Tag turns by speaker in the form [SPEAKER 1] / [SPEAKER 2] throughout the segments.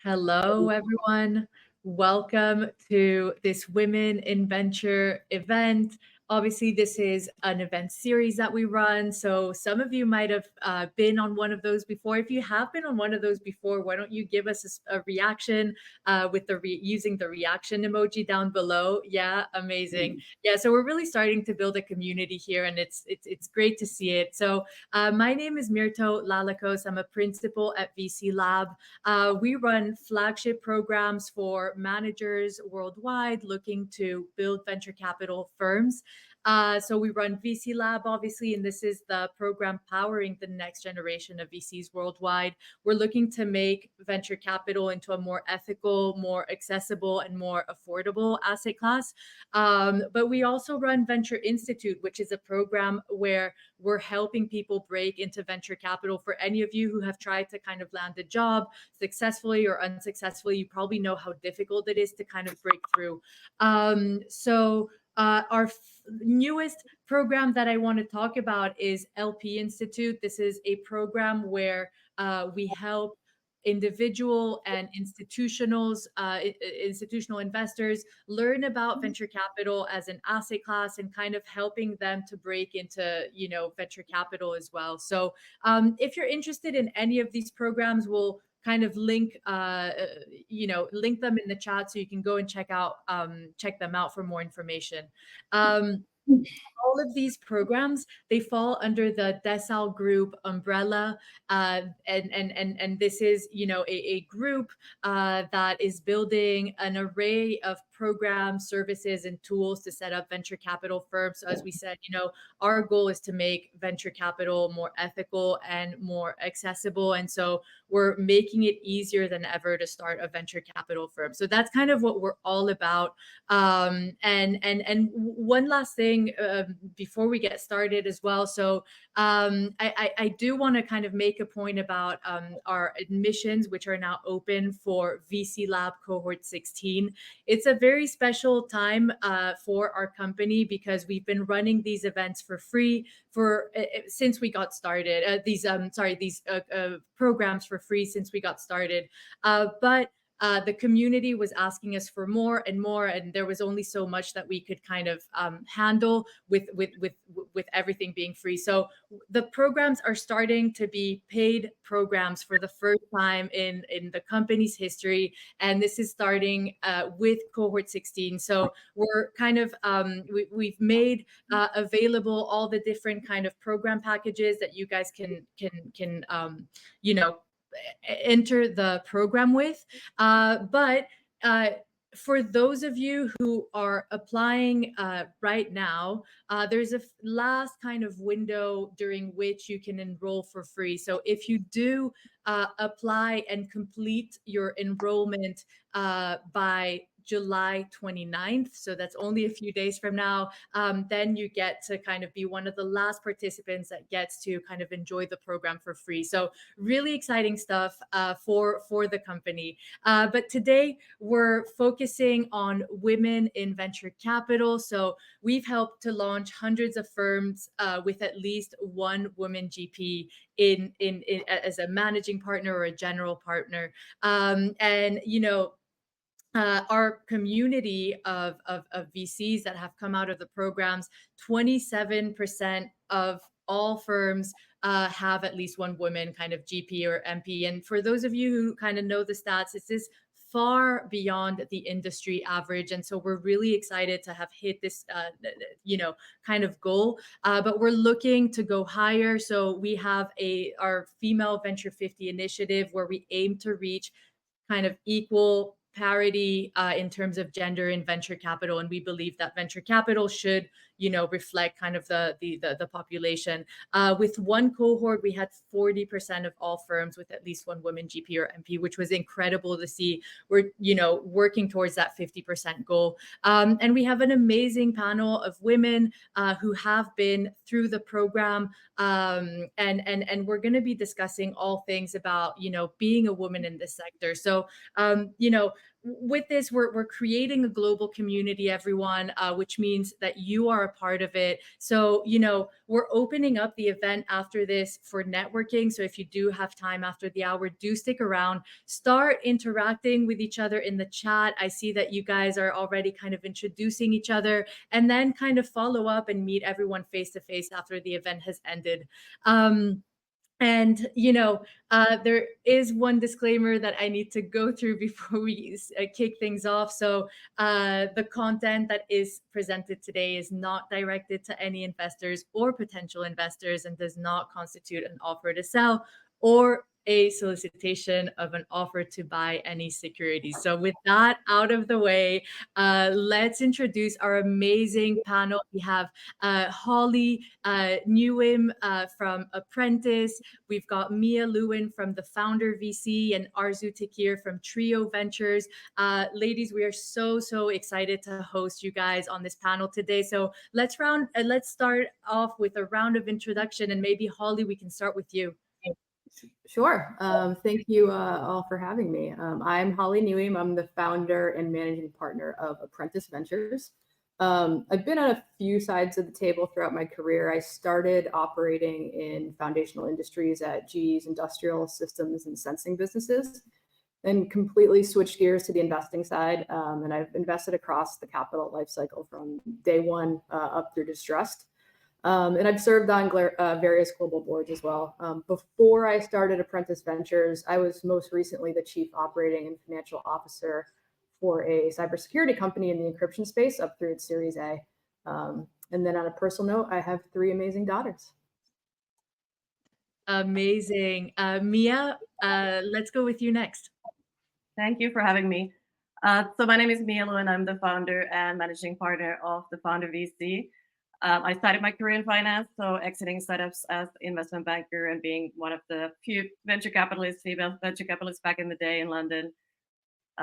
[SPEAKER 1] Hello, everyone. Welcome to this Women in Venture event. Obviously, this is an event series that we run. So, some of you might have been on one of those before. If you have been on one of those before, why don't you give us a reaction with using the reaction emoji down below? Yeah, amazing. Yeah, so we're really starting to build a community here, and it's great to see it. So, my name is Mirto Lalakos. I'm a principal at VC Lab. We run flagship programs for managers worldwide looking to build venture capital firms. So we run VC Lab, obviously, and this is the program powering the next generation of VCs worldwide. We're looking to make venture capital into a more ethical, more accessible, and more affordable asset class. But we also run Venture Institute, which is a program where we're helping people break into venture capital. For any of you who have tried to kind of land a job successfully or unsuccessfully, you probably know how difficult it is to kind of break through. Our newest program that I want to talk about is LP Institute. This is a program where we help individual and institutional investors learn about venture capital as an asset class and kind of helping them to break into venture capital as well. So if you're interested in any of these programs, we'll kind of link link them in the chat so you can go and check them out for more information. um, all of these programs, they fall under the Desal Group umbrella, and this is a group that is building an array of programs, services, and tools to set up venture capital firms. So as we said, our goal is to make venture capital more ethical and more accessible, and so we're making it easier than ever to start a venture capital firm. So that's kind of what we're all about. And one last thing before we get started as well. So I do want to kind of make a point about our admissions, which are now open for VC Lab Cohort 16. It's a very special time for our company because we've been running these events for free for since we got started. These programs for free since we got started, but the community was asking us for more and more, and there was only so much that we could kind of handle with everything being free. So the programs are starting to be paid programs for the first time in the company's history, and this is starting with Cohort 16. So we're kind of we've made available all the different kind of program packages that you guys can you know enter the program with. But for those of you who are applying right now, there's a last kind of window during which you can enroll for free. So if you do apply and complete your enrollment by July 29th, so that's only a few days from now, then you get to kind of be one of the last participants that gets to kind of enjoy the program for free. So really exciting stuff for the company. But today we're focusing on women in venture capital. So we've helped to launch hundreds of firms with at least one woman GP in as a managing partner or a general partner. And our community of VCs that have come out of the programs, 27% of all firms have at least one woman kind of GP or MP. And for those of you who kind of know the stats, this is far beyond the industry average. And so we're really excited to have hit this, kind of goal. But we're looking to go higher. So we have our Female Venture 50 initiative where we aim to reach kind of equal parity in terms of gender in venture capital, and we believe that venture capital should reflect kind of the population. With one cohort, we had 40% of all firms with at least one woman GP or MP, which was incredible to see. We're working towards that 50% goal, and we have an amazing panel of women who have been through the program, and we're going to be discussing all things about being a woman in this sector. So with this, we're creating a global community, everyone, which means that you are a part of it. So, we're opening up the event after this for networking. So if you do have time after the hour, do stick around, start interacting with each other in the chat. I see that you guys are already kind of introducing each other, and then kind of follow up and meet everyone face to face after the event has ended. And there is one disclaimer that I need to go through before we kick things off. So the content that is presented today is not directed to any investors or potential investors and does not constitute an offer to sell or a solicitation of an offer to buy any securities. So with that out of the way, let's introduce our amazing panel. We have Holly Newim from Apprentice. We've got Mia Lewin from the Founder VC and Arzu Tekir from Trio Ventures. Ladies, we are so excited to host you guys on this panel today. So let's start off with a round of introduction, and maybe Holly, we can start with you.
[SPEAKER 2] Sure. Thank you all for having me. I'm Holly Newim. I'm the founder and managing partner of Apprentice Ventures. I've been on a few sides of the table throughout my career. I started operating in foundational industries at GE's industrial systems and sensing businesses, and completely switched gears to the investing side. And I've invested across the capital lifecycle from day one up through distressed. And I've served on various global boards as well. Before I started Apprentice Ventures, I was most recently the chief operating and financial officer for a cybersecurity company in the encryption space up through its Series A. And then on a personal note, I have 3 amazing daughters.
[SPEAKER 1] Amazing. Mia, let's go with you next.
[SPEAKER 3] Thank you for having me. So my name is Mia Lewin. I'm the founder and managing partner of the Founder VC. I started my career in finance, so exiting startups as investment banker and being one of the few female venture capitalists back in the day in London.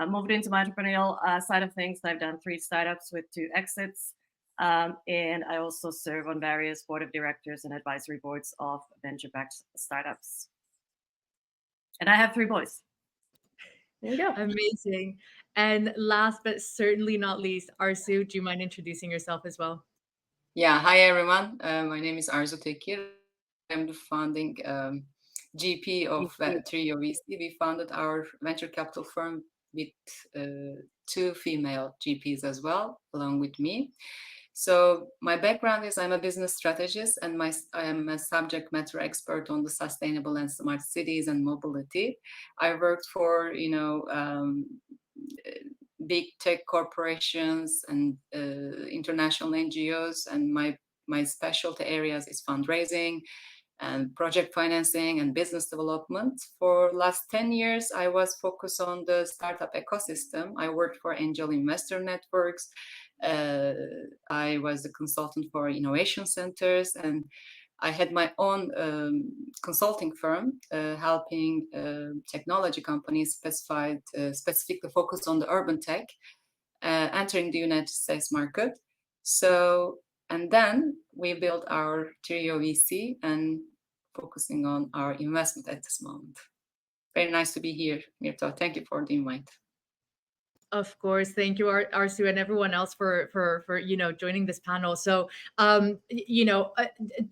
[SPEAKER 3] Moved into my entrepreneurial side of things. I've done 3 startups with 2 exits. And I also serve on various board of directors and advisory boards of venture-backed startups. And I have 3 boys.
[SPEAKER 2] There you go.
[SPEAKER 1] Amazing. And last but certainly not least, Arzu, do you mind introducing yourself as well?
[SPEAKER 4] Yeah, hi everyone. My name is Arzu Tekir. I'm the founding GP of Trio VC. We founded our venture capital firm with 2 female GPs as well, along with me. So my background is I'm a business strategist, and I am a subject matter expert on the sustainable and smart cities and mobility. I worked for big tech corporations and international NGOs, and my specialty areas is fundraising and project financing and business development. For last 10 years, I was focused on the startup ecosystem. I worked for angel investor networks. I was a consultant for innovation centers, and I had my own consulting firm helping technology companies specifically focused on the urban tech, entering the United States market. And then we built our Trio VC and focusing on our investment at this moment. Very nice to be here, Mirta. Thank you for the invite.
[SPEAKER 1] Of course, thank you, Arzu, and everyone else for joining this panel. So,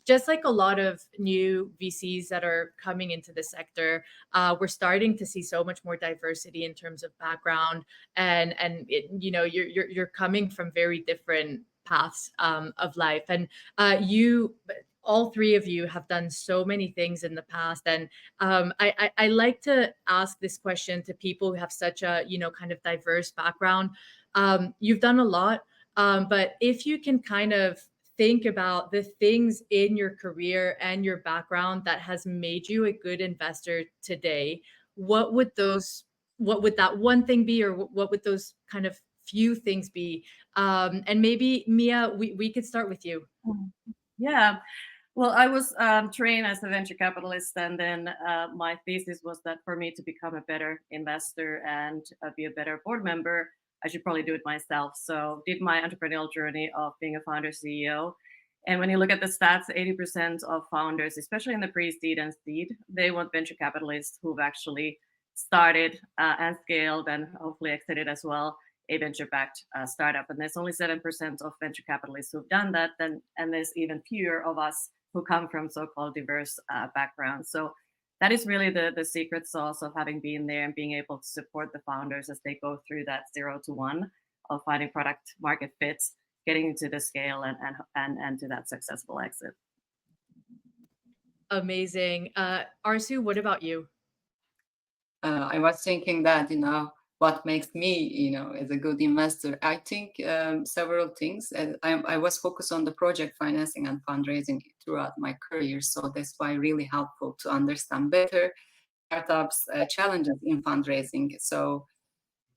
[SPEAKER 1] just like a lot of new VCs that are coming into the sector, we're starting to see so much more diversity in terms of background, and you're coming from very different paths of life, and all 3 of you have done so many things in the past. And I like to ask this question to people who have such a, kind of diverse background. You've done a lot, but if you can kind of think about the things in your career and your background that has made you a good investor today, what would that one thing be, or what would those kind of few things be? And maybe Mia, we could start with you.
[SPEAKER 3] Yeah. Well, I was trained as a venture capitalist, and then my thesis was that for me to become a better investor and be a better board member, I should probably do it myself. So did my entrepreneurial journey of being a founder CEO. And when you look at the stats, 80% of founders, especially in the pre-seed and seed, they want venture capitalists who've actually started and scaled and hopefully exited as well a venture-backed startup. And there's only 7% of venture capitalists who've done that, and there's even fewer of us who come from so-called diverse backgrounds. So that is really the secret sauce of having been there and being able to support the founders as they go through that 0 to 1 of finding product market fits, getting into the scale and to that successful exit.
[SPEAKER 1] Amazing. Arsu, what about you?
[SPEAKER 4] I was thinking that, what makes me, as a good investor, I think several things. I was focused on the project financing and fundraising throughout my career. So that's why really helpful to understand better startups' challenges in fundraising. So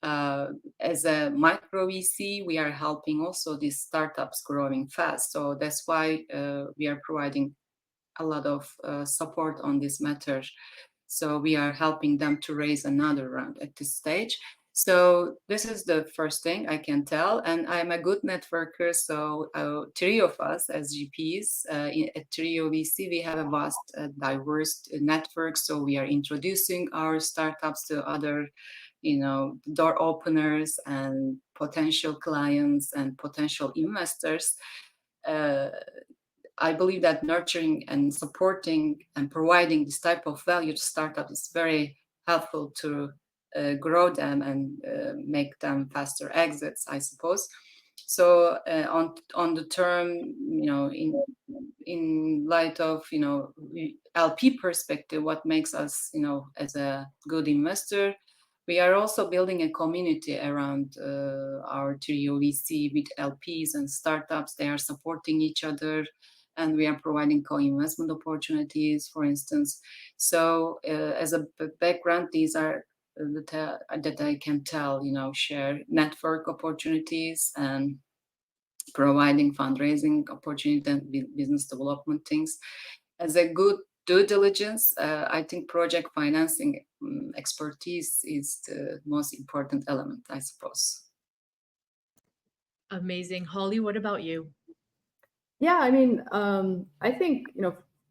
[SPEAKER 4] as a micro VC, we are helping also these startups growing fast. So that's why we are providing a lot of support on this matter. So we are helping them to raise another round at this stage. So this is the first thing I can tell. And I'm a good networker. So three of us as GPs at Trio VC, we have a vast, diverse network. So we are introducing our startups to other, door openers and potential clients and potential investors. I believe that nurturing and supporting and providing this type of value to startups is very helpful to grow them and make them faster exits, I suppose. So on the term, in light of LP perspective, what makes us, as a good investor, we are also building a community around our Trio VC with LPs and startups. They are supporting each other, and we are providing co-investment opportunities, for instance. So as a background, these are that I can tell, share network opportunities and providing fundraising opportunity and business development things. As a good due diligence, I think project financing expertise is the most important element, I suppose.
[SPEAKER 1] Amazing. Holly, what about you?
[SPEAKER 2] Yeah, I mean, I think,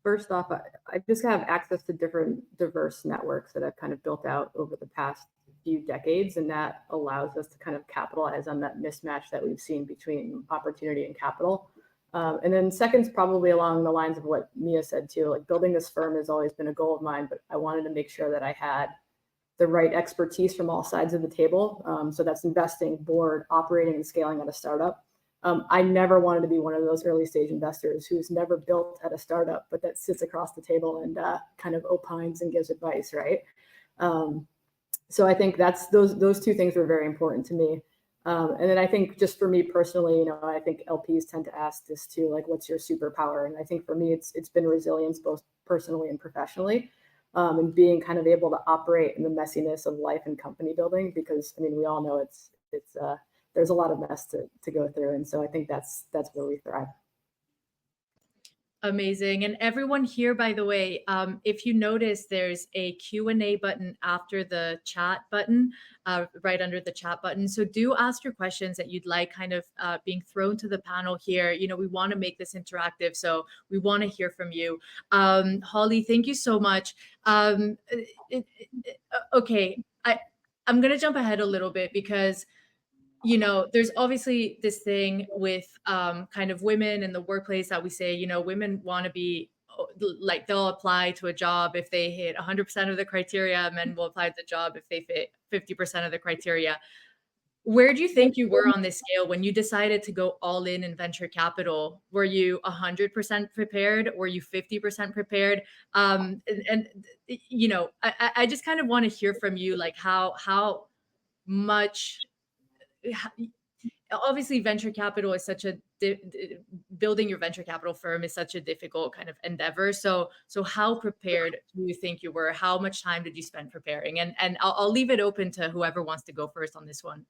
[SPEAKER 2] first off, I just have access to different diverse networks that I've kind of built out over the past few decades, and that allows us to kind of capitalize on that mismatch that we've seen between opportunity and capital. And then second's probably along the lines of what Mia said too, like building this firm has always been a goal of mine, but I wanted to make sure that I had the right expertise from all sides of the table. So that's investing, board, operating, and scaling at a startup. I never wanted to be one of those early stage investors who's never built at a startup, but that sits across the table and kind of opines and gives advice, right? So I think that's those two things were very important to me. And then I think just for me personally, I think LPs tend to ask this too, like, what's your superpower? And I think for me, it's been resilience, both personally and professionally, and being kind of able to operate in the messiness of life and company building, because I mean, we all know it's there's a lot of mess to go through. And so I think that's where we thrive.
[SPEAKER 1] Amazing. And everyone here, by the way, if you notice, there's a Q&A button after the chat button, right under the chat button. So do ask your questions that you'd like kind of being thrown to the panel here. We want to make this interactive, so we want to hear from you. Holly, thank you so much. Okay, I'm going to jump ahead a little bit because there's obviously this thing with kind of women in the workplace that we say, women want to be like, they'll apply to a job if they hit 100% of the criteria. Men will apply to the job if they fit 50% of the criteria. Where do you think you were on this scale when you decided to go all in venture capital? Were you 100% prepared? Were you 50% prepared? I just kind of want to hear from you, like how much. Obviously venture capital is such a building your venture capital firm is such a difficult kind of endeavor. So how prepared do you think you were? How much time did you spend preparing? And I'll leave it open to whoever wants to go first on this one.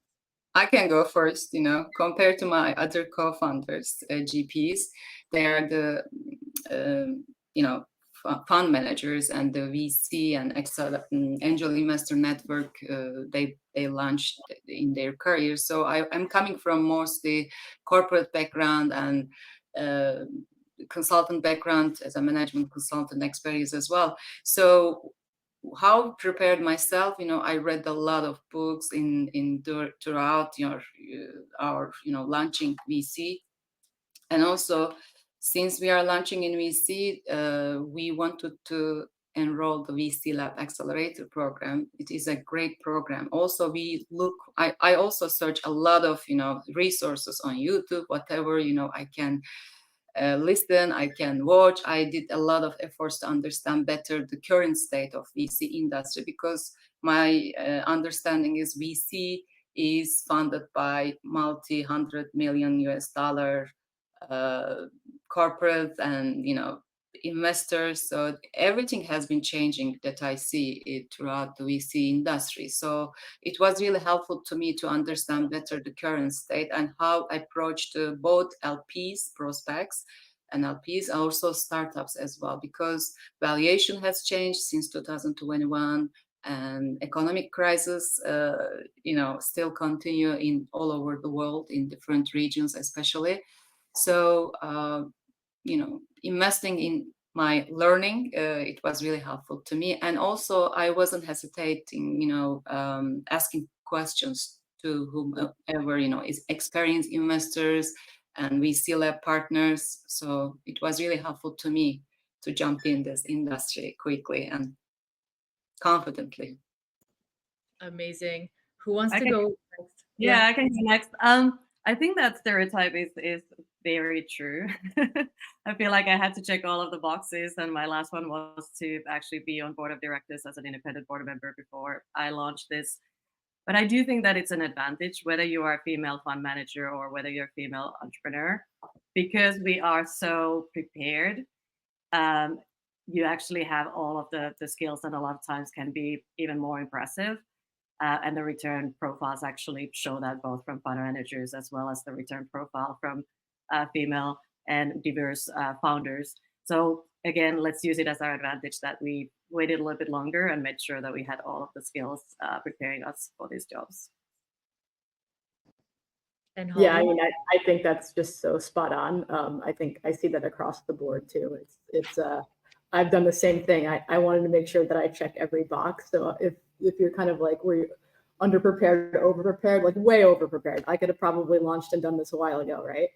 [SPEAKER 4] I can go first. Compared to my other co-founders, GPs, they are the fund managers and the VC and angel investor network they launched in their careers. So I'm coming from mostly corporate background and consultant background as a management consultant experience as well. So how prepared myself, I read a lot of books throughout our launching VC. And also, since we are launching in VC, we wanted to enroll the VC Lab Accelerator program. It is a great program. Also, I also search a lot of resources on YouTube, whatever I can listen, I can watch. I did a lot of efforts to understand better the current state of VC industry, because my understanding is VC is funded by multi-hundred million US dollar corporates and investors. So everything has been changing that I see it throughout the VC industry. So it was really helpful to me to understand better the current state and how I approach to both LPs, prospects, and LPs, also startups as well, because valuation has changed since 2021, and economic crisis, still continue in all over the world, in different regions especially. So, investing in my learning, it was really helpful to me. And also, I wasn't hesitating, asking questions to whomever, is experienced investors and VC Lab partners. So it was really helpful to me to jump in this industry quickly and confidently.
[SPEAKER 1] Amazing. Who wants
[SPEAKER 3] I
[SPEAKER 1] to
[SPEAKER 3] can-
[SPEAKER 1] go next?
[SPEAKER 3] Yeah, I can go next. I think that stereotype is very true. I feel like I had to check all of the boxes, and my last one was to actually be on board of directors as an independent board member before I launched this. But I do think that it's an advantage, whether you are a female fund manager or whether you're a female entrepreneur, because we are so prepared. You actually have all of the skills, and a lot of times can be even more impressive. And the return profiles actually show that, both from fund managers as well as the return profile from female and diverse founders. So again, let's use it as our advantage that we waited a little bit longer and made sure that we had all of the skills preparing us for these jobs.
[SPEAKER 1] And
[SPEAKER 2] Yeah, I
[SPEAKER 1] Holly?
[SPEAKER 2] mean, I think that's just so spot on. I think I see that across the board too. It's I've done the same thing. I wanted to make sure that I check every box. So if you're kind of like, were you underprepared or overprepared, like way overprepared, I could have probably launched and done this a while ago, right?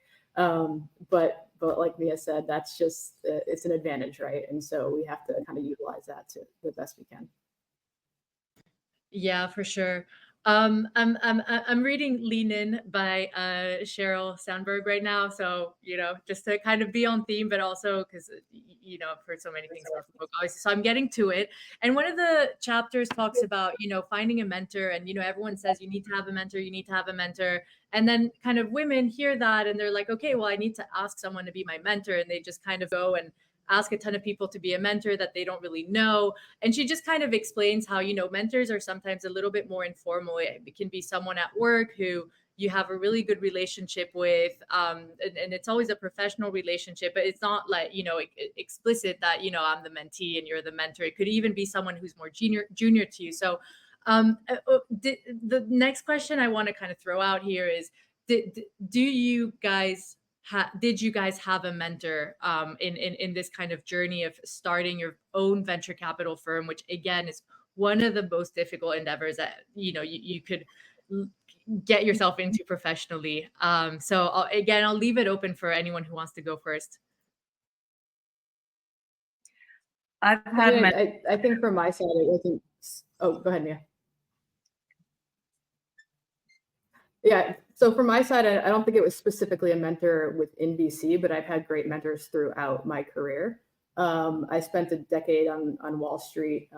[SPEAKER 2] But like Mia said, that's just it's an advantage, right? And so we have to kind of utilize that to the best we can.
[SPEAKER 1] Yeah, for sure. I'm reading Lean In by Sheryl Sandberg right now. So, just to kind of be on theme, but also because, I've heard so many things about the book, obviously. So I'm getting to it. And one of the chapters talks about, finding a mentor. And, everyone says you need to have a mentor, you need to have a mentor. And then kind of women hear that and they're like, okay, well, I need to ask someone to be my mentor. And they just kind of go and ask a ton of people to be a mentor that they don't really know. And she just kind of explains how, mentors are sometimes a little bit more informal. It can be someone at work who you have a really good relationship with, and it's always a professional relationship, but it's not like, explicit that, I'm the mentee and you're the mentor. It could even be someone who's more junior to you. So the next question I want to kind of throw out here is, do you guys did you guys have a mentor in this kind of journey of starting your own venture capital firm, which again is one of the most difficult endeavors that you could get yourself into professionally? So I'll leave it open for anyone who wants to go first.
[SPEAKER 3] I've had
[SPEAKER 2] I think from my side, it wasn't. Oh, go ahead, Mia. Yeah, so from my side, I don't think it was specifically a mentor within VC, but I've had great mentors throughout my career. I spent a decade on Wall Street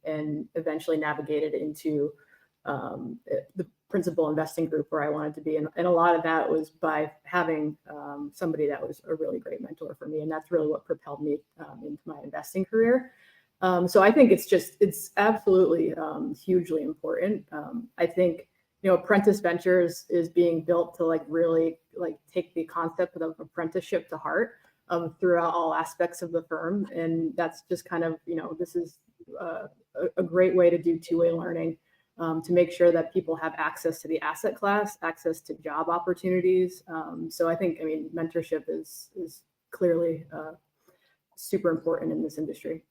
[SPEAKER 2] and eventually navigated into the principal investing group where I wanted to be. And a lot of that was by having somebody that was a really great mentor for me. And that's really what propelled me into my investing career. So I think it's absolutely hugely important. I think, Apprentice Ventures is being built to really take the concept of apprenticeship to heart throughout all aspects of the firm. And that's just kind of, this is a great way to do two-way learning, to make sure that people have access to the asset class, access to job opportunities. So I think, mentorship is clearly super important in this industry.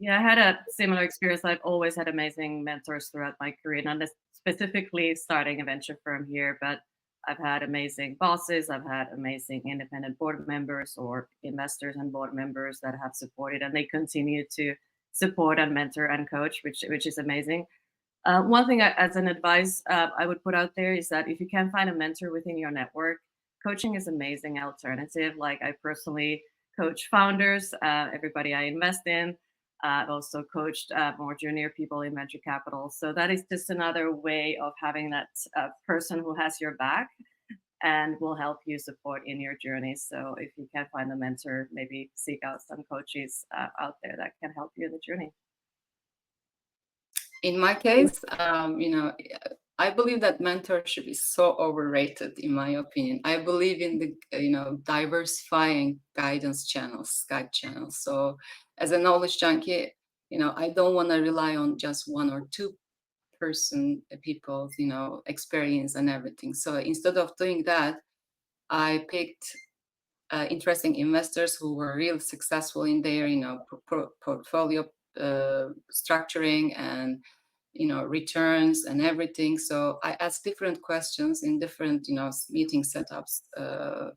[SPEAKER 3] Yeah, I had a similar experience. I've always had amazing mentors throughout my career, not specifically starting a venture firm here, but I've had amazing bosses. I've had amazing independent board members or investors and board members that have supported, and they continue to support and mentor and coach, which is amazing. One thing as an advice I would put out there is that if you can find a mentor within your network, coaching is amazing alternative. Like I personally coach founders, everybody I invest in. I've also coached more junior people in venture capital. So that is just another way of having that person who has your back and will help you support in your journey. So if you can find a mentor, maybe seek out some coaches out there that can help you in the journey.
[SPEAKER 4] In my case, I believe that mentorship is so overrated, in my opinion. I believe in the, diversifying guidance channels, guide channels. So as a knowledge junkie, I don't want to rely on just one or two people's, experience and everything. So instead of doing that, I picked interesting investors who were real successful in their, portfolio structuring and returns and everything. So I ask different questions in different meeting setups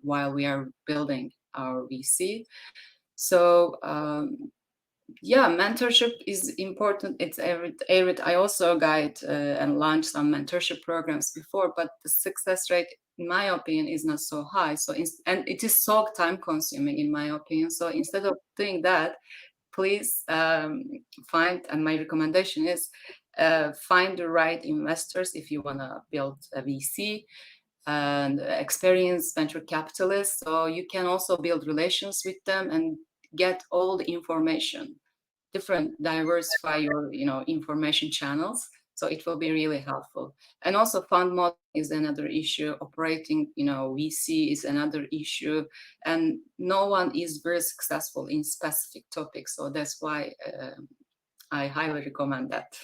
[SPEAKER 4] while we are building our VC. So yeah, mentorship is important. It's every I also guide and launch some mentorship programs before, but the success rate, in my opinion, is not so high. So and it is so time consuming, in my opinion. So instead of doing that, please find, and my recommendation is find the right investors if you want to build a VC, and experienced venture capitalists. So you can also build relations with them and get all the information, diversify your information channels. So it will be really helpful. And also fund model is another issue. Operating VC is another issue, and no one is very successful in specific topics. So that's why I highly recommend that.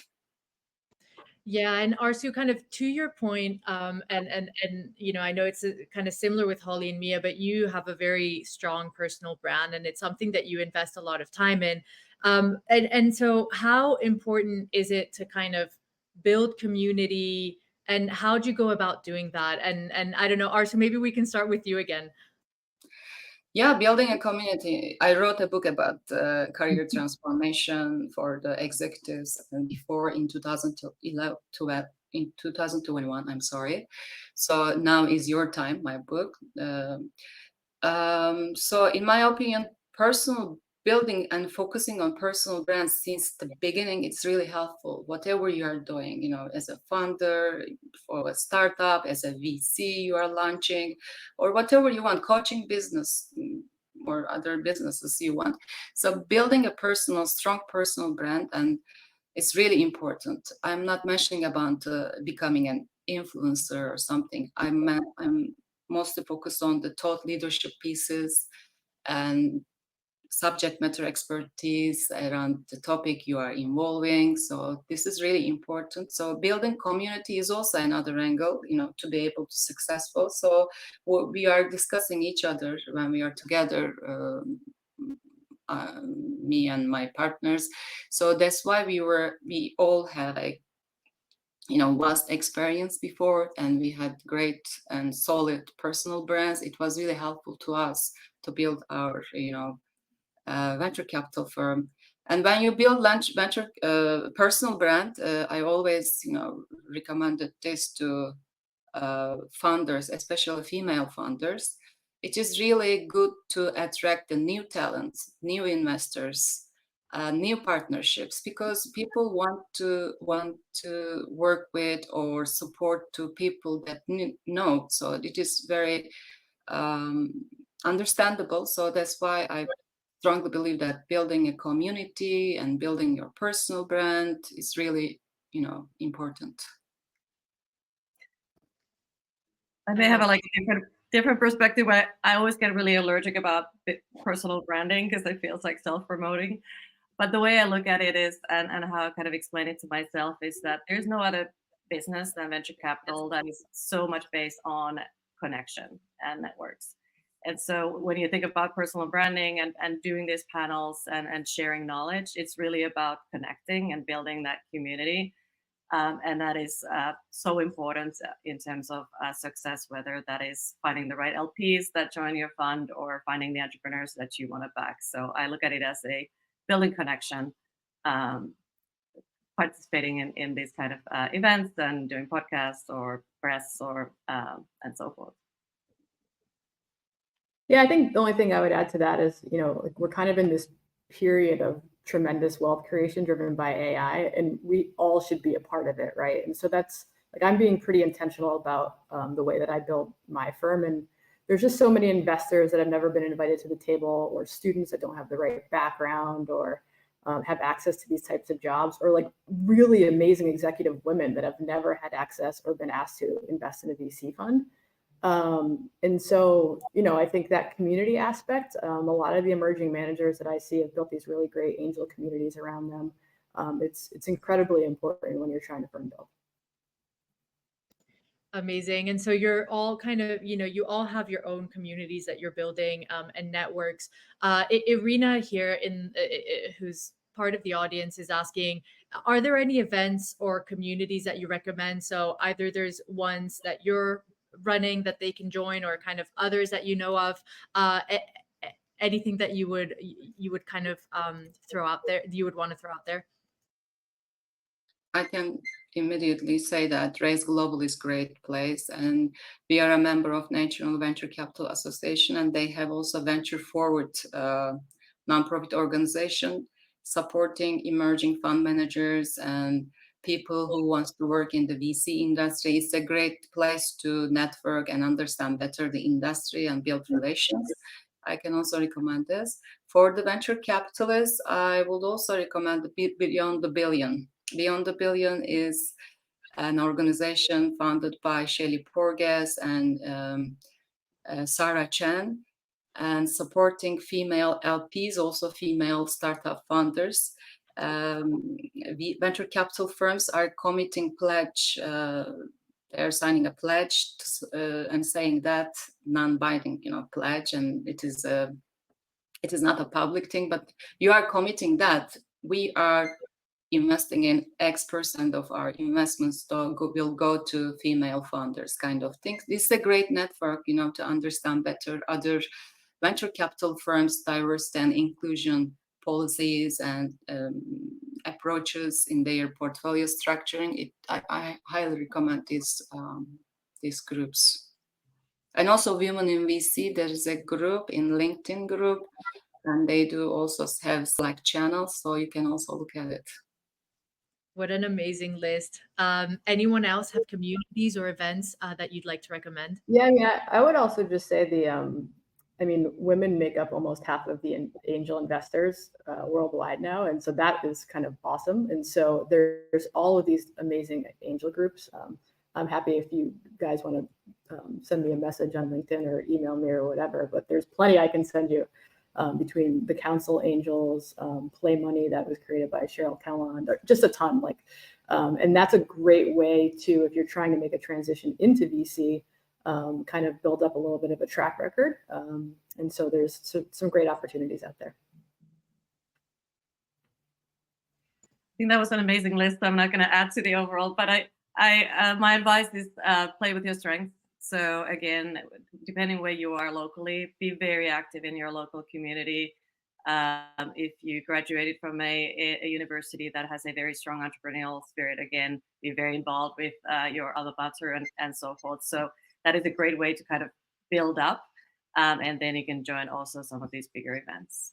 [SPEAKER 1] Yeah, and Arsu, kind of to your point, and I know it's kind of similar with Holly and Mia, but you have a very strong personal brand, and it's something that you invest a lot of time in. And so, how important is it to kind of build community, and how do you go about doing that? And I don't know, Arsu, maybe we can start with you again.
[SPEAKER 4] Yeah, building a community. I wrote a book about career transformation for the executives before in 2011, in 2021. I'm sorry. So now is your time. My book. So in my opinion, personal building and focusing on personal brands since the beginning, it's really helpful. Whatever you are doing, as a founder for a startup, as a VC you are launching, or whatever you want, coaching business or other businesses you want. So building a strong personal brand, and it's really important. I'm not mentioning about becoming an influencer or something. I'm mostly focused on the thought leadership pieces and subject matter expertise around the topic you are involving. So this is really important. So building community is also another angle, to be able to successful. So we are discussing each other when we are together, me and my partners. So that's why we all have a vast experience before, and we had great and solid personal brands. It was really helpful to us to build our venture capital firm. And when you build venture personal brand, I always recommended this to founders, especially female founders. It is really good to attract the new talents, new investors, new partnerships, because people want to work with or support to people that know. So it is very understandable. So that's why I strongly believe that building a community and building your personal brand is really important.
[SPEAKER 3] I may have a different perspective. I always get really allergic about personal branding because it feels like self-promoting. But the way I look at it is, and how I kind of explain it to myself, is that there's no other business than venture capital that is so much based on connection and networks. And so when you think about personal branding and doing these panels and sharing knowledge, it's really about connecting and building that community. And that is so important in terms of success, whether that is finding the right LPs that join your fund or finding the entrepreneurs that you want to back. So I look at it as a building connection, participating in these kind of events and doing podcasts or press or and so forth.
[SPEAKER 2] Yeah, I think the only thing I would add to that is, like we're kind of in this period of tremendous wealth creation driven by AI, and we all should be a part of it, right? And so that's like I'm being pretty intentional about the way that I build my firm. And there's just so many investors that have never been invited to the table, or students that don't have the right background or have access to these types of jobs, or like really amazing executive women that have never had access or been asked to invest in a VC fund. And so, I think that community aspect, a lot of the emerging managers that I see have built these really great angel communities around them. It's incredibly important when you're trying to firm build.
[SPEAKER 1] Amazing. And so you're all kind of, you all have your own communities that you're building, and networks. Irina here, who's part of the audience, is asking, are there any events or communities that you recommend? So either there's ones that you're running that they can join, or kind of others that you know of. Anything that you would kind of throw out there, you would want to throw out there?
[SPEAKER 4] I can immediately say that Raise Global is a great place, and we are a member of National Venture Capital Association, and they have also Venture Forward nonprofit organization supporting emerging fund managers and people who wants to work in the VC industry. It's a great place to network and understand better the industry and build relations. I can also recommend this. For the venture capitalists, I would also recommend Beyond the Billion. Beyond the Billion is an organization founded by Shelly Porges and Sarah Chen, and supporting female LPs, also female startup funders. Venture capital firms are committing pledge. They're signing a pledge and saying that non-binding, pledge, and it is not a public thing, but you are committing that we are investing in X% of our investments will go to female funders, kind of thing. This is a great network, to understand better other venture capital firms, diversity and inclusion policies and approaches in their portfolio structuring. I highly recommend these groups. And also Women in VC, there is a group in LinkedIn group, and they do also have Slack channels, so you can also look at it.
[SPEAKER 1] What an amazing list. Anyone else have communities or events that you'd like to recommend?
[SPEAKER 2] Yeah, I would also just say women make up almost half of the angel investors worldwide now. And so that is kind of awesome. And so there's all of these amazing angel groups. I'm happy if you guys want to send me a message on LinkedIn or email me or whatever, but there's plenty I can send you between the Council Angels, Play Money that was created by Cheryl Kelland, just a ton. And that's a great way to, if you're trying to make a transition into VC, kind of build up a little bit of a track record. And so there's some great opportunities out there.
[SPEAKER 3] I think that was an amazing list. I'm not going to add to the overall, but my advice is play with your strengths. So again, depending where you are locally, be very active in your local community. If you graduated from a university that has a very strong entrepreneurial spirit, again, be very involved with your alma mater and so forth. So that is a great way to kind of build up, and then you can join also some of these bigger events.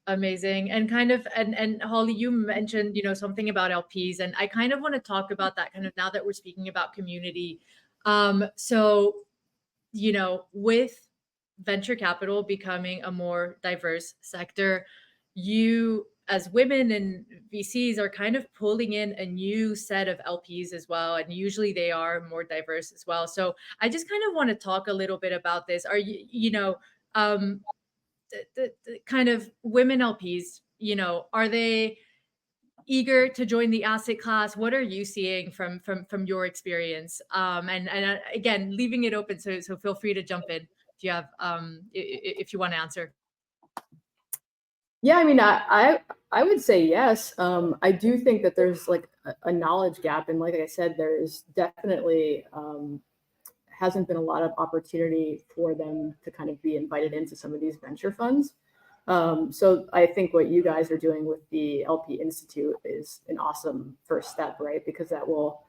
[SPEAKER 1] Amazing. And kind of, and Holly, you mentioned, something about LPs, and I kind of want to talk about that kind of now that we're speaking about community. So, with venture capital becoming a more diverse sector, you as women and VCs are kind of pulling in a new set of LPs as well. And usually they are more diverse as well. So I just kind of want to talk a little bit about this. Are the kind of women LPs, are they eager to join the asset class? What are you seeing from your experience? And again, leaving it open, so feel free to jump in. Do you have, if you want to answer?
[SPEAKER 2] Yeah, I mean, I would say yes. I do think that there's like a knowledge gap, and like I said, there's definitely hasn't been a lot of opportunity for them to kind of be invited into some of these venture funds. So I think what you guys are doing with the LP Institute is an awesome first step, right? Because that will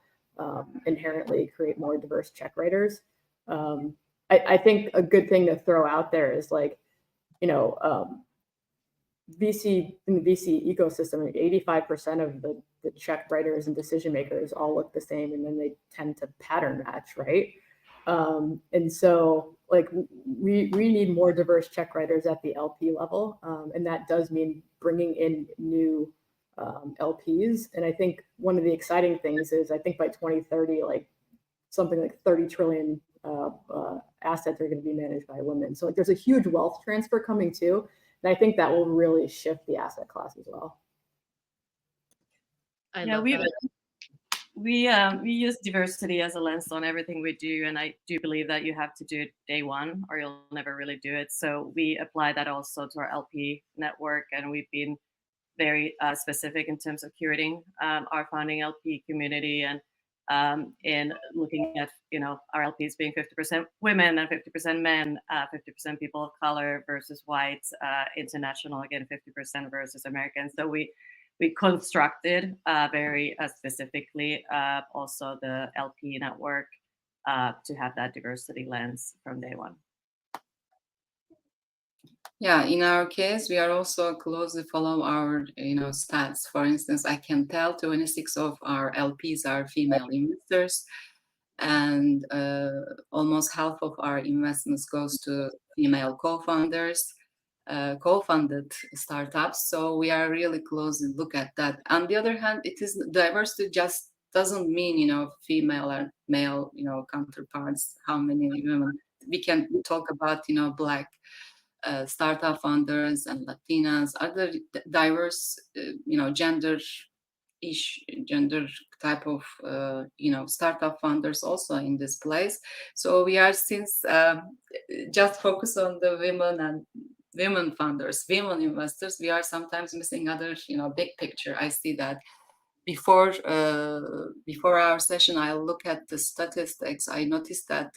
[SPEAKER 2] inherently create more diverse check writers. I think a good thing to throw out there is like, you know, VC in the VC ecosystem, 85% of the check writers and decision makers all look the same, and then they tend to pattern match, right? And so like we need more diverse check writers at the LP level, and that does mean bringing in new LPs. And I think one of the exciting things is I think by 2030, like something like 30 trillion assets are going to be managed by women. So like there's a huge wealth transfer coming too. And I think that will really shift the asset class as well.
[SPEAKER 1] I love that.
[SPEAKER 3] We use diversity as a lens on everything we do, and I do believe that you have to do it day one or you'll never really do it. So we apply that also to our LP network, and we've been very specific in terms of curating our founding LP community, and in looking at our LPs being 50% women and 50% men, 50% people of color versus white, international again 50% versus American. So we constructed very specifically also the LP network to have that diversity lens from day one.
[SPEAKER 4] Yeah, in our case, we are also closely follow our stats. For instance, I can tell 26 of our LPs are female investors, and almost half of our investments goes to female co-founders, co-funded startups. So we are really closely look at that. On the other hand, it is diversity just doesn't mean female or male counterparts. How many women we can talk about Black startup founders and Latinas, other diverse, gender type of, startup founders also in this place. So we are since just focus on the women and women founders, women investors. We are sometimes missing other, big picture. I see that before our session, I look at the statistics. I noticed that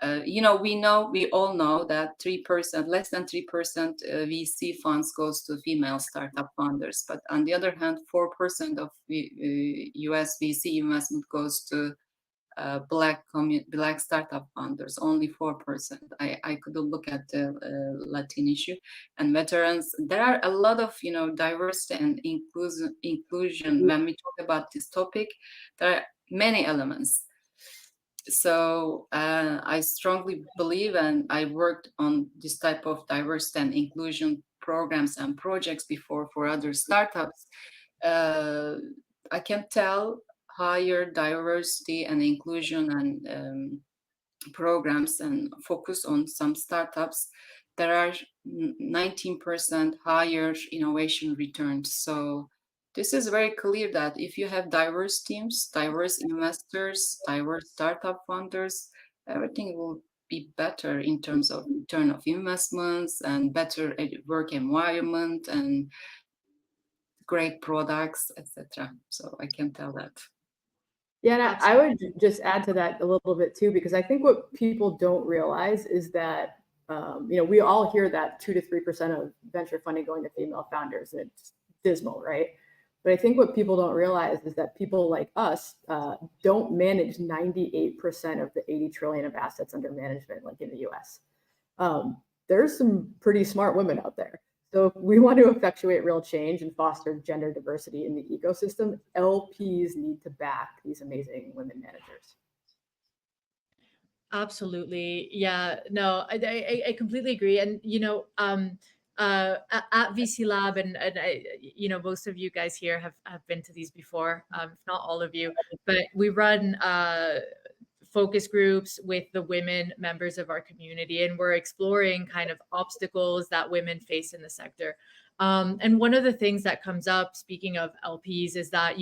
[SPEAKER 4] we all know that 3%, less than 3% VC funds goes to female startup founders. But on the other hand, 4% of US VC investment goes to Black startup founders, only 4%. I could look at the Latin issue and veterans. There are a lot of diversity and inclusion. When we talk about this topic, there are many elements. So I strongly believe, and I worked on this type of diversity and inclusion programs and projects before for other startups. I can tell higher diversity and inclusion and programs and focus on some startups, there are 19% higher innovation returns. So this is very clear that if you have diverse teams, diverse investors, diverse startup funders, everything will be better in terms of return of investments and better work environment and great products, etc. So I can tell that.
[SPEAKER 2] Yeah, and I would just add to that a little bit too, because I think what people don't realize is that we all hear that 2 to 3% of venture funding going to female founders, and it's dismal, right? But I think what people don't realize is that people like us don't manage 98% of the 80 trillion of assets under management, like in the US. There's some pretty smart women out there. So if we want to effectuate real change and foster gender diversity in the ecosystem, LPs need to back these amazing women managers.
[SPEAKER 1] Absolutely. Yeah, no, I completely agree. And, at VC Lab, and I, most of you guys here have been to these before, if not all of you, but we run focus groups with the women members of our community, and we're exploring kind of obstacles that women face in the sector. And one of the things that comes up, speaking of LPs, is that,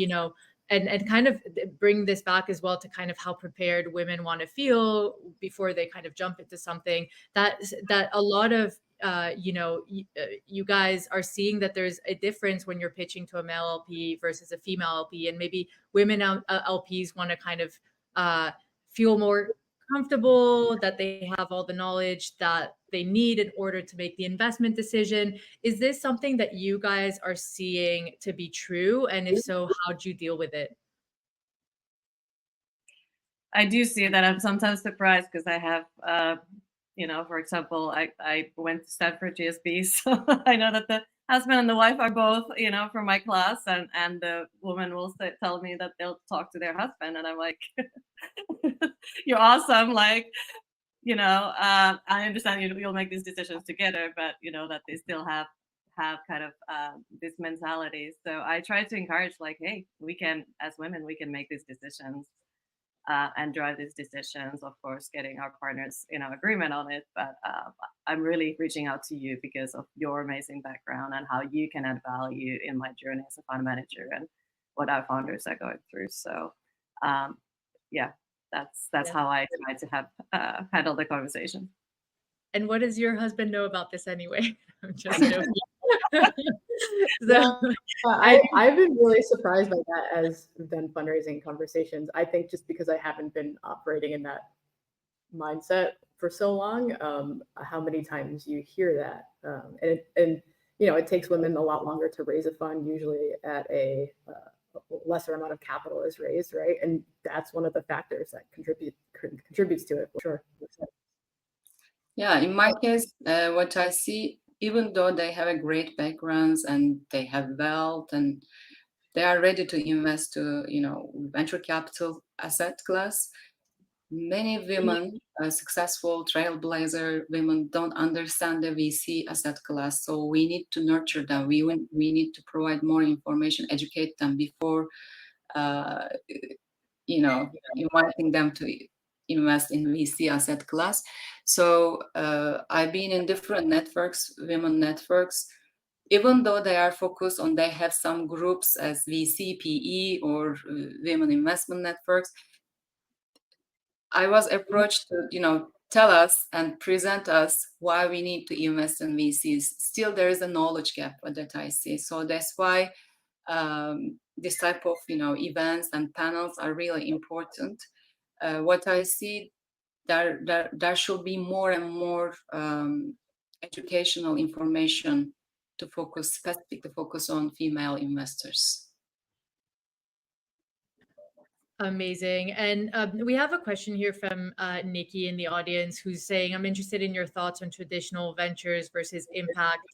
[SPEAKER 1] and kind of bring this back as well to kind of how prepared women want to feel before they kind of jump into something, that a lot of you guys are seeing that there's a difference when you're pitching to a male LP versus a female LP, and maybe women LPs want to kind of feel more comfortable that they have all the knowledge that they need in order to make the investment decision. Is this something that you guys are seeing to be true? And if so, how'd you deal with it?
[SPEAKER 3] I do see that. I'm sometimes surprised because I have, for example, I went to Stanford GSB, so I know that the husband and the wife are both, from my class, and the woman will tell me that they'll talk to their husband, and I'm like, you're awesome, like, I understand you'll make these decisions together, but that they still have kind of this mentality. So I try to encourage, like, hey, we can, as women, we can make these decisions. And drive these decisions, of course, getting our partners, agreement on it. But I'm really reaching out to you because of your amazing background and how you can add value in my journey as a fund manager and what our founders are going through. So, yeah, that's how I try to have handle the conversation.
[SPEAKER 1] And what does your husband know about this anyway? I'm just joking.
[SPEAKER 2] I've been really surprised by that as done fundraising conversations. I think just because I haven't been operating in that mindset for so long, how many times you hear that, and it takes women a lot longer to raise a fund, usually at a lesser amount of capital is raised, right? And that's one of the factors that contributes to it, for sure.
[SPEAKER 4] Yeah, in my case, what I see, even though they have a great backgrounds and they have wealth and they are ready to invest to, venture capital asset class, many women, successful trailblazer women, don't understand the VC asset class. So we need to nurture them. We need to provide more information, educate them before, inviting them to invest in VC asset class. So I've been in different networks, women networks, even though they are focused on, they have some groups as VC, PE, or women investment networks. I was approached to, tell us and present us why we need to invest in VCs. Still, there is a knowledge gap that I see. So that's why this type of, events and panels are really important. What I see, there should be more and more educational information to focus on female investors.
[SPEAKER 1] Amazing. And we have a question here from Nikki in the audience, who's saying, I'm interested in your thoughts on traditional ventures versus impact.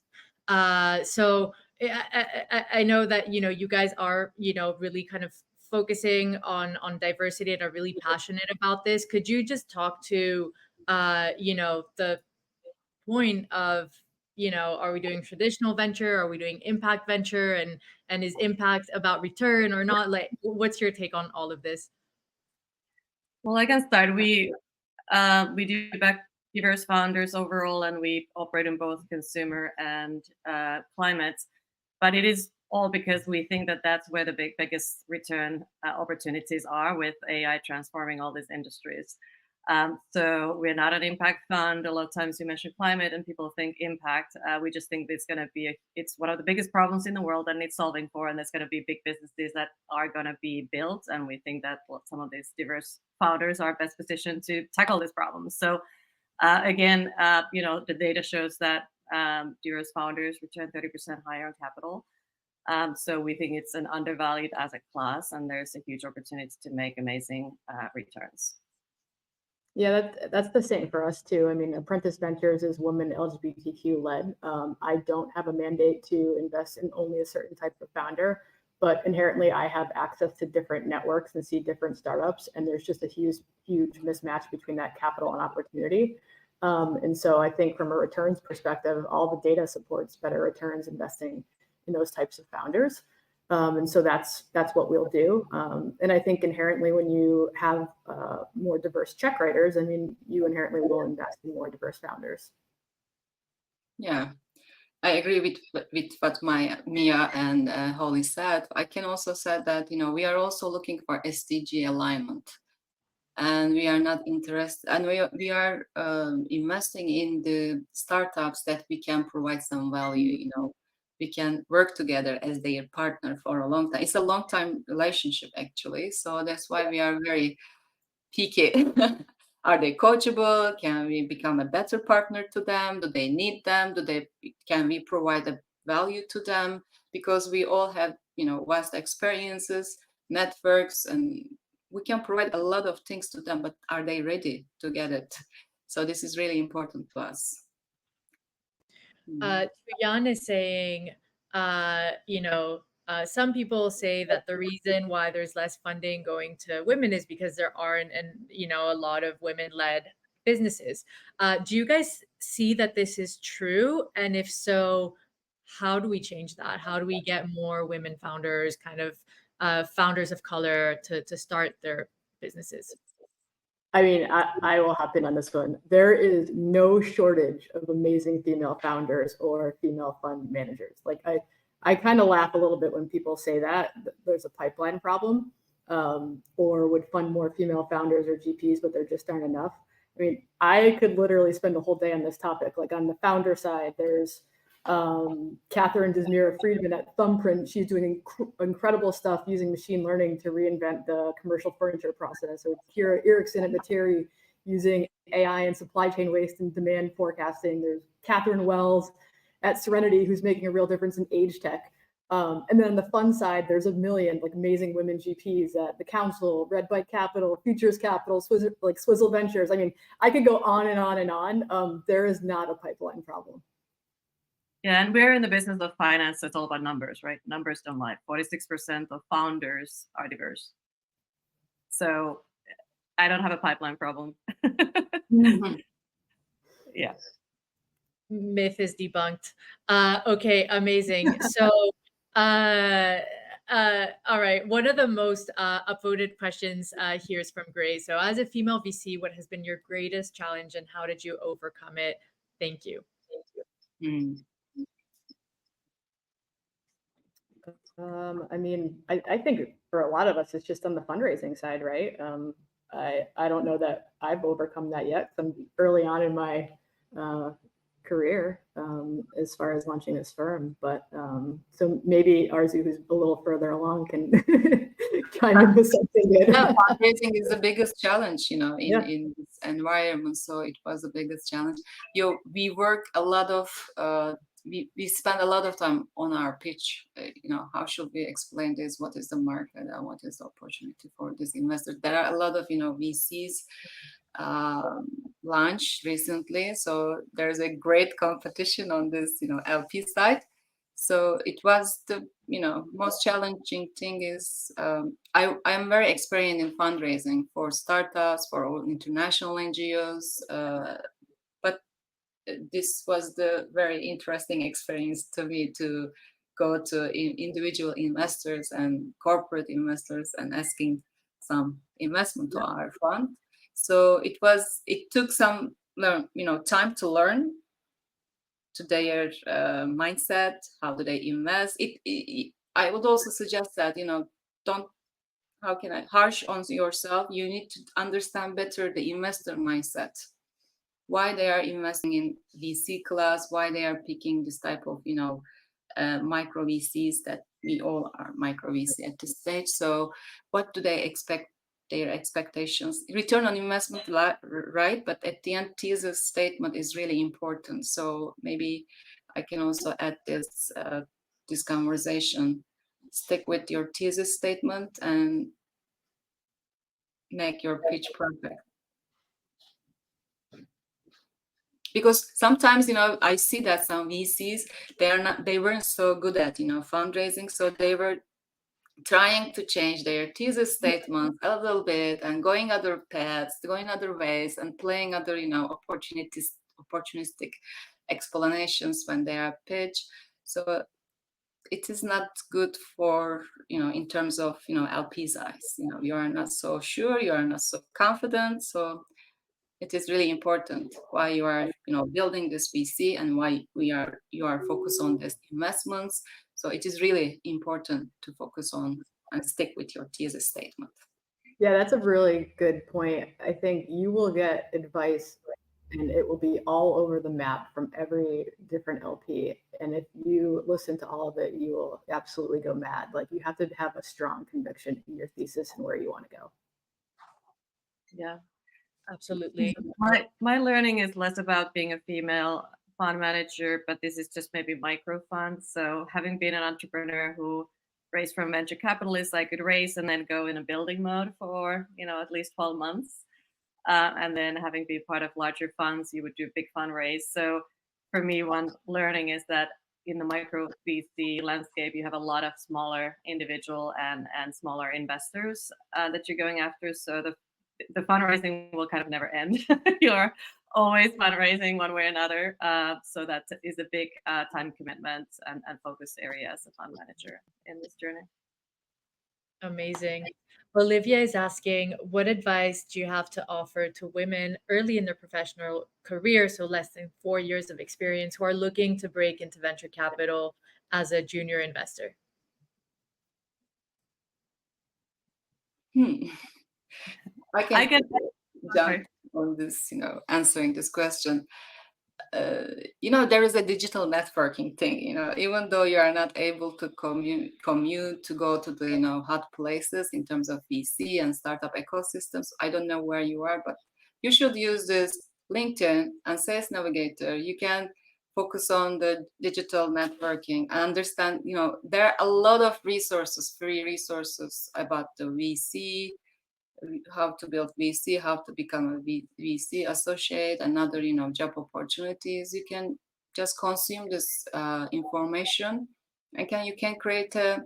[SPEAKER 1] So I know that, you guys are, really kind of focusing on diversity and are really passionate about this. Could you just talk to, the point of, are we doing traditional venture? Are we doing impact venture? And is impact about return or not? Like, what's your take on all of this?
[SPEAKER 3] Well, I can start. We do back diverse founders overall, and we operate in both consumer and climate. But it is all because we think that that's where the biggest return opportunities are with AI transforming all these industries. So we're not an impact fund. A lot of times you mention climate and people think impact. We just think it's going to be, it's one of the biggest problems in the world that needs solving for, and there's going to be big businesses that are going to be built. And we think that some of these diverse founders are best positioned to tackle these problems. So again, the data shows that diverse founders return 30% higher on capital. So we think it's an undervalued asset class, and there's a huge opportunity to make amazing returns.
[SPEAKER 2] Yeah, that's the same for us too. I mean, Apprentice Ventures is women LGBTQ led. I don't have a mandate to invest in only a certain type of founder, but inherently I have access to different networks and see different startups. And there's just a huge mismatch between that capital and opportunity. And so I think from a returns perspective, all the data supports better returns investing in those types of founders. And so that's what we'll do. And I think inherently when you have more diverse check writers, I mean, you inherently will invest in more diverse founders.
[SPEAKER 4] Yeah. I agree with what Mia and Holly said. I can also say that we are also looking for SDG alignment, and we are not interested, and we are investing in the startups that we can provide some value. We can work together as their partner for a long time. It's a long time relationship actually, so that's why we are very picky. Are they coachable? Can we become a better partner to them? Do they need them? Can we provide a value to them? Because we all have vast experiences, networks, and we can provide a lot of things to them, but are they ready to get it? So this is really important to us.
[SPEAKER 1] Tuyan is saying, some people say that the reason why there's less funding going to women is because there aren't, a lot of women-led businesses. Do you guys see that this is true? And if so, how do we change that? How do we get more women founders, kind of founders of color, to start their businesses?
[SPEAKER 2] I mean, I will hop in on this one. There is no shortage of amazing female founders or female fund managers. Like I kind of laugh a little bit when people say that there's a pipeline problem, or would fund more female founders or GPs, but there just aren't enough. I mean, I could literally spend a whole day on this topic. Like on the founder side, there's Catherine Desmira Friedman at Thumbprint. She's doing incredible stuff using machine learning to reinvent the commercial furniture process. Or Kira Erickson at Materi using AI and supply chain waste and demand forecasting. There's Catherine Wells at Serenity, who's making a real difference in age tech. And then on the fund side, there's a million amazing women GPs at the Council, Red Bike Capital, Futures Capital, Swizzle Ventures. I mean, I could go on and on and on. There is not a pipeline problem.
[SPEAKER 3] Yeah, and we're in the business of finance, so it's all about numbers, right? Numbers don't lie. 46% of founders are diverse. So I don't have a pipeline problem. Yeah.
[SPEAKER 1] Myth is debunked. Okay, amazing. So, all right. One of the most upvoted questions here is from Gray. So, as a female VC, what has been your greatest challenge and how did you overcome it? Thank you.
[SPEAKER 2] I mean, I think for a lot of us, it's just on the fundraising side, right? I don't know that I've overcome that yet. I'm early on in my career as far as launching this firm, but so maybe Arzu, who's a little further along, can chime in with something good.
[SPEAKER 4] Yeah, fundraising is the biggest challenge, in this environment. So it was the biggest challenge. We work a lot of. We spend a lot of time on our pitch. How should we explain this? What is the market and what is the opportunity for this investor? There are a lot of VCs launched recently, so there's a great competition on this LP side. So it was the most challenging thing is I'm very experienced in fundraising for startups, for all international NGOs. But this was the very interesting experience to me to go to individual investors and corporate investors and asking some investment to our fund. So it took some time to learn to their mindset. How do they invest? I would also suggest that don't harsh on yourself. You need to understand better the investor mindset. Why they are investing in VC class, why they are picking this type of micro VCs, that we all are micro VC at this stage. So what do they expect, their expectations? Return on investment, right? But at the end, thesis statement is really important. So maybe I can also add this conversation. Stick with your thesis statement and make your pitch perfect. Because sometimes I see that some VCs they weren't so good at fundraising, so they were trying to change their thesis statement a little bit and going other paths, going other ways, and playing other opportunistic explanations when they are pitched. So it is not good for in terms of LP's eyes. You are not so sure, you are not so confident, so it is really important why you are, building this VC and why you are focused on these investments. So it is really important to focus on and stick with your thesis statement.
[SPEAKER 2] Yeah, that's a really good point. I think you will get advice and it will be all over the map from every different LP. And if you listen to all of it, you will absolutely go mad. Like you have to have a strong conviction in your thesis and where you want to go.
[SPEAKER 3] Yeah.
[SPEAKER 1] Absolutely.
[SPEAKER 3] My learning is less about being a female fund manager, but this is just maybe micro funds. So having been an entrepreneur who raised from venture capitalists, I could raise and then go in a building mode for at least 12 months. And then having been part of larger funds, you would do a big fundraise. So for me, one learning is that in the micro VC landscape, you have a lot of smaller individual and smaller investors that you're going after. So the fundraising will kind of never end. You're always fundraising one way or another. So that is a big time commitment and focus area as a fund manager in this journey.
[SPEAKER 1] Amazing. Olivia is asking, what advice do you have to offer to women early in their professional career, so less than 4 years of experience, who are looking to break into venture capital as a junior investor?
[SPEAKER 4] I can
[SPEAKER 3] get
[SPEAKER 4] jump on this, answering this question. There is a digital networking thing, even though you are not able to commute to go to the, hot places in terms of VC and startup ecosystems. I don't know where you are, but you should use this LinkedIn and Sales Navigator. You can focus on the digital networking and understand, there are a lot of resources, free resources about the VC, how to build VC, how to become a VC associate, and other, job opportunities. You can just consume this information, and you can create a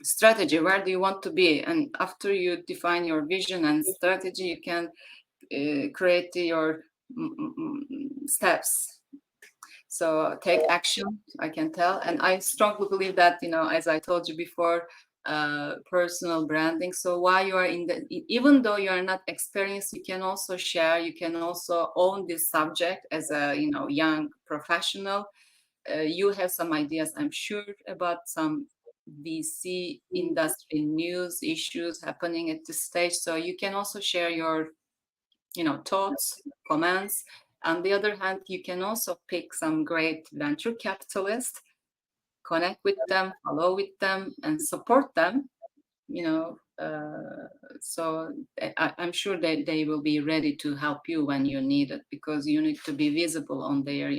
[SPEAKER 4] strategy. Where do you want to be? And after you define your vision and strategy, you can create your steps. So take action, I can tell. And I strongly believe that, as I told you before, personal branding. So while you are even though you are not experienced, you can also share, you can also own this subject as a, young professional. You have some ideas, I'm sure, about some VC industry news issues happening at this stage. So you can also share your, thoughts, comments. On the other hand, you can also pick some great venture capitalists, connect with them, follow with them, and support them. So I'm sure that they will be ready to help you when you need it, because you need to be visible on their,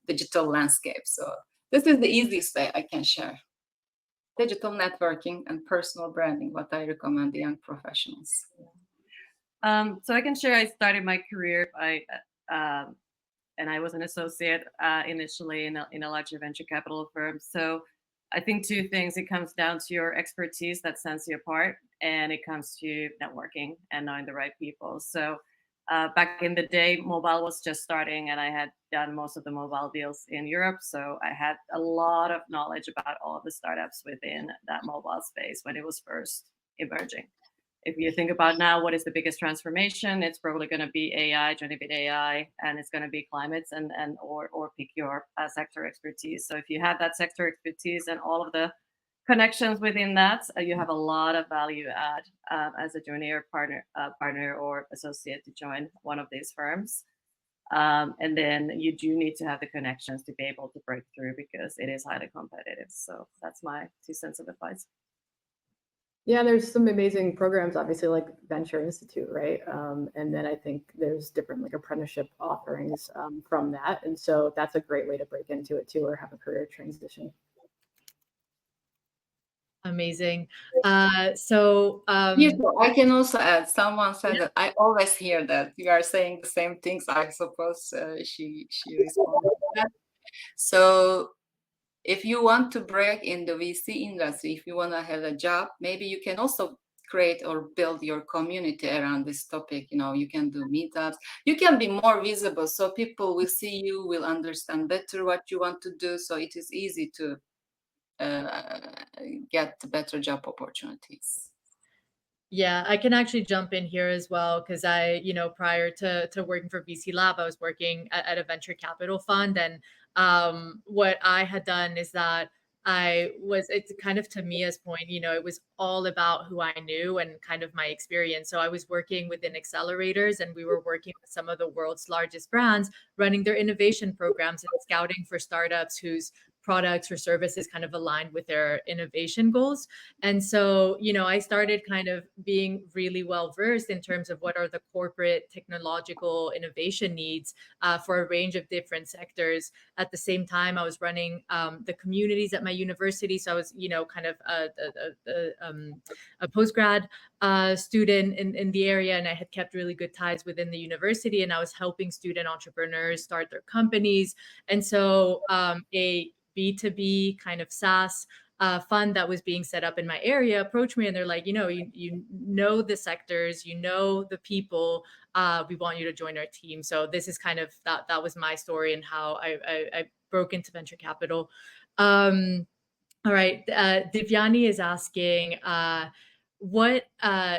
[SPEAKER 4] digital landscape. So this is the easiest way I can share. Digital networking and personal branding, what I recommend the young professionals.
[SPEAKER 3] So I can share, I started my career and I was an associate initially in a larger venture capital firm. So I think two things. It comes down to your expertise that sets you apart, and it comes to networking and knowing the right people. So back in the day, mobile was just starting, and I had done most of the mobile deals in Europe. So I had a lot of knowledge about all of the startups within that mobile space when it was first emerging. If you think about now, what is the biggest transformation? It's probably going to be AI, generative AI, and it's going to be climates or pick your sector expertise. So if you have that sector expertise and all of the connections within that, you have a lot of value add as a junior partner or associate to join one of these firms. And then you do need to have the connections to be able to break through, because it is highly competitive. So that's my 2 cents of advice.
[SPEAKER 2] Yeah, there's some amazing programs, obviously, like Venture Institute, right? And then I think there's different like apprenticeship offerings from that. And so that's a great way to break into it too, or have a career transition.
[SPEAKER 1] Amazing.
[SPEAKER 4] Yes, I can also add, someone said that I always hear that you are saying the same things. I suppose she responded to that. So if you want to break in the VC industry, if you want to have a job, maybe you can also create or build your community around this topic. You can do meetups, you can be more visible, so people will see you, will understand better what you want to do. So it is easy to get better job opportunities.
[SPEAKER 1] Yeah, I can actually jump in here as well because prior to working for VC Lab, I was working at a venture capital fund, and what I had done is that it's kind of to Mia's point, it was all about who I knew and kind of my experience. So I was working within accelerators, and we were working with some of the world's largest brands, running their innovation programs and scouting for startups whose products or services kind of aligned with their innovation goals. And so, I started kind of being really well versed in terms of what are the corporate technological innovation needs for a range of different sectors. At the same time, I was running the communities at my university. So I was, kind of a postgrad student in the area, and I had kept really good ties within the university, and I was helping student entrepreneurs start their companies. And so a B2B kind of SaaS fund that was being set up in my area approached me, and they're like, you know the sectors, the people. We want you to join our team. So this is kind of that was my story and how I broke into venture capital. All right, Divyani is asking. What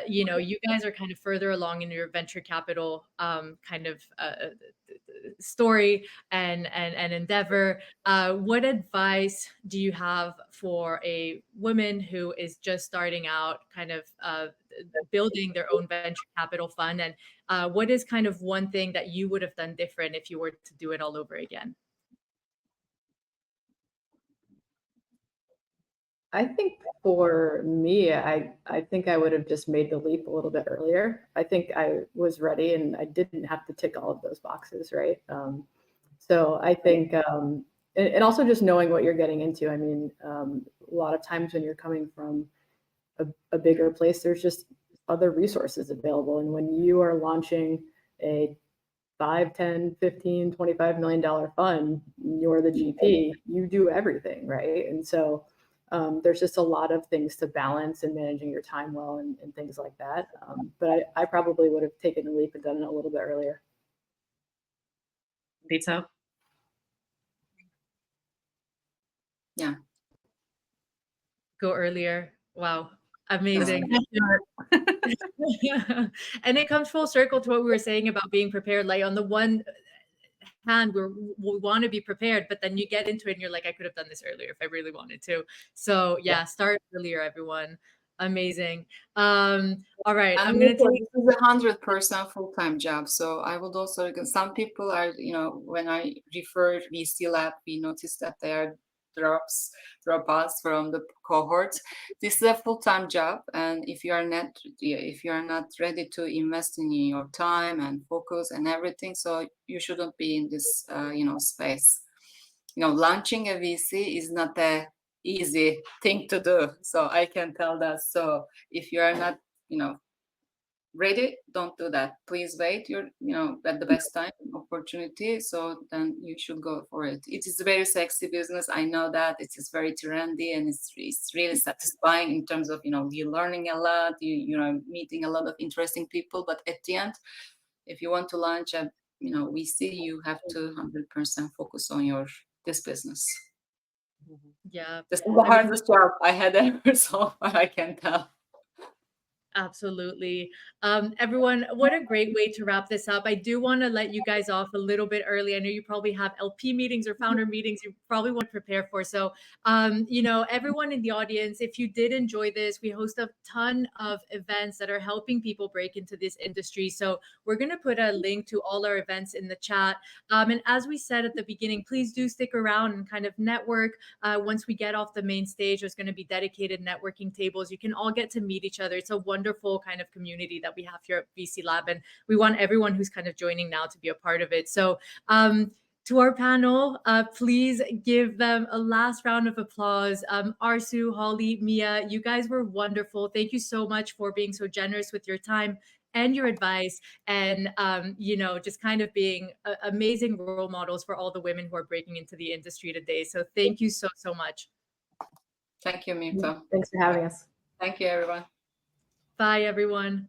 [SPEAKER 1] you guys are kind of further along in your venture capital kind of story and endeavor. What advice do you have for a woman who is just starting out, kind of building their own venture capital fund, and what is kind of one thing that you would have done different if you were to do it all over again?
[SPEAKER 2] I think for me, I think I would have just made the leap a little bit earlier. I think I was ready and I didn't have to tick all of those boxes, right? So I think, and also just knowing what you're getting into. I mean, a lot of times when you're coming from a bigger place, there's just other resources available. And when you are launching a 5, 10, 15, $25 million fund, you're the GP, you do everything, right? And so there's just a lot of things to balance and managing your time well and things like that. But I probably would have taken the leap and done it a little bit earlier.
[SPEAKER 3] Vito?
[SPEAKER 4] Yeah.
[SPEAKER 1] Go earlier. Wow. Amazing. And it comes full circle to what we were saying about being prepared. Like on the one hand, we want to be prepared, but then you get into it and you're like, I could have done this earlier if I really wanted to. So yeah, start earlier, everyone. Amazing. All right. I'm gonna
[SPEAKER 4] also,
[SPEAKER 1] take
[SPEAKER 4] this is 100% full-time job. So I would also, because some people are, when I refer VC Lab, we notice that there are dropouts from the cohort. This is a full-time job, and if you are not ready to invest in your time and focus and everything, so you shouldn't be in this space. Launching a VC is not a easy thing to do, so I can tell that. So if you are not ready, don't do that. Please wait at the best time opportunity, so then you should go for it. It is a very sexy business, I know that. It is very trendy, and it's really satisfying in terms of you're learning a lot, you meeting a lot of interesting people. But at the end, if you want to launch a VC, you have to 100% focus on this business.
[SPEAKER 1] yeah.
[SPEAKER 4] This is the hardest job I had ever so far, I can tell.
[SPEAKER 1] Absolutely. Everyone, what a great way to wrap this up. I do want to let you guys off a little bit early. I know you probably have LP meetings or founder meetings you probably want to prepare for. So, everyone in the audience, if you did enjoy this, we host a ton of events that are helping people break into this industry. So we're going to put a link to all our events in the chat. And as we said at the beginning, please do stick around and kind of network. Once we get off the main stage, there's going to be dedicated networking tables. You can all get to meet each other. It's a wonderful kind of community that we have here at VC Lab, and we want everyone who's kind of joining now to be a part of it. So to our panel, please give them a last round of applause. Arzu, Holly, Mia, you guys were wonderful. Thank you so much for being so generous with your time and your advice, and just kind of being amazing role models for all the women who are breaking into the industry today. So thank you so much.
[SPEAKER 4] Thank you, Mita.
[SPEAKER 2] Thanks for having us.
[SPEAKER 4] Thank you, everyone.
[SPEAKER 1] Bye, everyone.